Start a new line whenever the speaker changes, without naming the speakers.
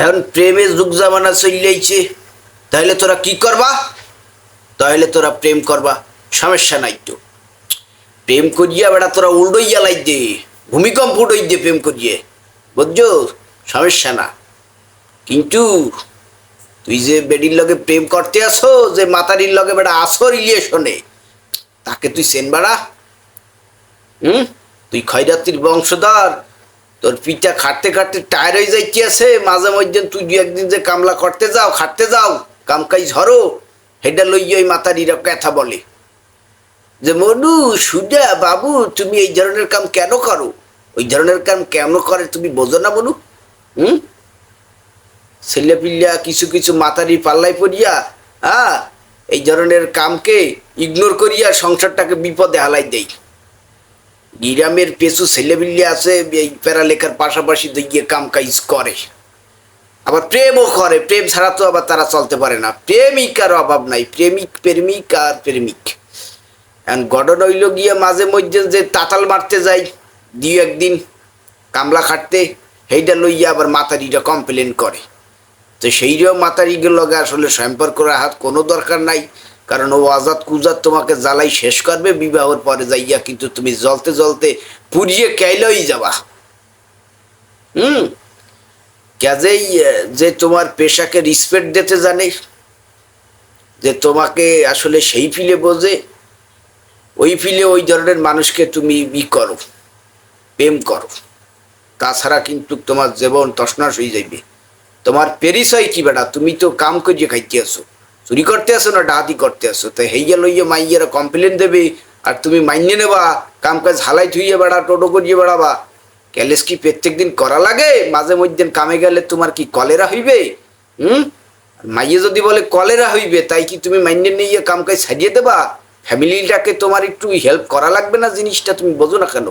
এখন প্রেমের যুগ জামানা চললেইছে, তাহলে তোরা কি করবা? তাহলে তোরা প্রেম করবা, সমস্যা নাই তো। প্রেম করিয়া বেড়া তোরা উল্টোইয়া লাই দে, ভূমিকম্প উঠই দে প্রেম করিয়ে, বুঝছো? সমস্যা না। কিন্তু তুই যে বেডির লগে প্রেম করতে আসো, যে মাতারির লগে বেড়া আসো রিলেশনে, তাকে তুই চেন বাড়া? তুই খয়রাতির বংশধর, তোর পিতা খাটতে খাটতে টায়ার হয়ে যাইতে আছে, মাঝে মধ্যে তুই দু একদিন যে কামলা করতে যাও, খাটতে যাও, কামকাই ঝরো, হেডা লইয়া ওই মাতারিরা কথা বলে যে মনু সুজা বাবু তুমি এই ধরনের কাম কেন করো, ওই ধরনের কাম কেন করে তুমি বোঝো না মনু? ছেলে পিল্লা কিছু কিছু মাতারি পাল্লাই পড়িয়া এই ধরনের কামকে ইগনোর করিয়া সংসারটাকে বিপদে হালাই দেয়। গ্রামের পেছু ছেলেপিল্লে আছে এই পড়ালেখার পাশাপাশি গিয়ে কাম কাজ করে, আবার প্রেমও করে। প্রেম ছাড়া তো আবার তারা চলতে পারে না, প্রেমিকার অভাব নাই, প্রেমিক প্রেমিক আর প্রেমিক। এখন ঘটনা হইল গিয়ে মাঝে মধ্যে যে তাতাল মারতে যাই দুই একদিন কামলা খাটতে, সেইটা লইয়া আবার মাতারিটা কমপ্লেন করে। তো সেইটাও মাতারিগুলো লগে আসলে সম্পর্ক রাখার কোনো দরকার নাই, কারণ ও আজাদ কুজাদ তোমাকে জ্বালাই শেষ করবে বিবাহের পরে যাইয়া, কিন্তু তুমি জ্বলতে জ্বলতে পুড়িয়ে কেলই যাবা। কাজেই যে তোমার পেশাকে রিসপেক্ট দিতে জানে, যে তোমাকে আসলে সেই ফিলে বোঝে, ওই ফিলে ওই ধরনের মানুষকে তুমি করো, প্রেম করো। তাছাড়া কিন্তু তোমার জীবন তছনছ হয়ে যাইবে। তোমার পরিচয় কি বেটা? তুমি তো কাম করিয়ে খাইতে আসো, চুরি করতে আসো না ডাহাতি করতে আসো। তো হেইয়া লইয়া মাইয়ারা কমপ্লেন দেবে আর তুমি মাইনে নেবা, কাম কাজ হালাই থুইয়ে বেড়া, টোটো করিয়ে বেড়াবা। ক্যালেস কি প্রত্যেক দিন করা লাগে? মাঝে মধ্যে কামে গেলে তোমার কি কলেরা হইবে? মাইয়ে যদি বলে কলেরা হইবে, তাই কি তুমি মাইনে নিয়ে কাম কাজ ছাড়িয়ে দেবা? ফ্যামিলিটাকে তোমার একটু হেল্প করা লাগবে না? জিনিসটা তুমি বোঝো না কেন?